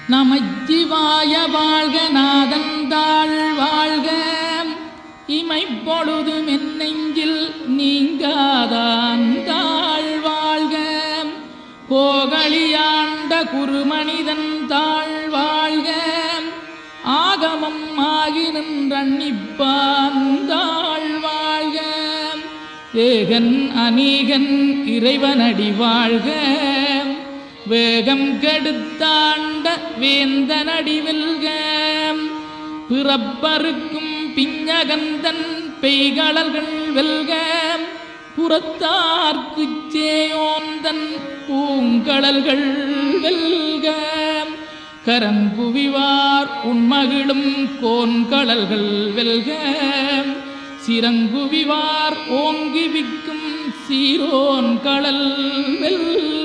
நமச்சிவாய வாழ்க நாதந்தாள் வாழ்க இமைப்பொழுதும் என் நெஞ்சில் நீங்காதாந்தாள் வாழ்க கோகலியாண்ட குருமனிதன் தாழ் வாழ்க ஆகமம் ஆகி நின்றன்னிப்பான் தாழ் வாழ்க ஏகன் அநீகன் இறைவனடி வாழ்க வேகம் கெடுத்தாண்ட வேந்தனடி வெல்க பிறப்பருக்கும் பிஞகந்தன் பெய்களல்கள் வெல்க புறத்தார்க்குச் சேயோந்தன் பூங்கடல்கள் வெல்க கரங்குவிவார் உண்மகிழும் கோன்கடல்கள் வெல்க சிறங்குவிவார் ஓங்கி விக்கும் சீரோன் கடல் வெல்க.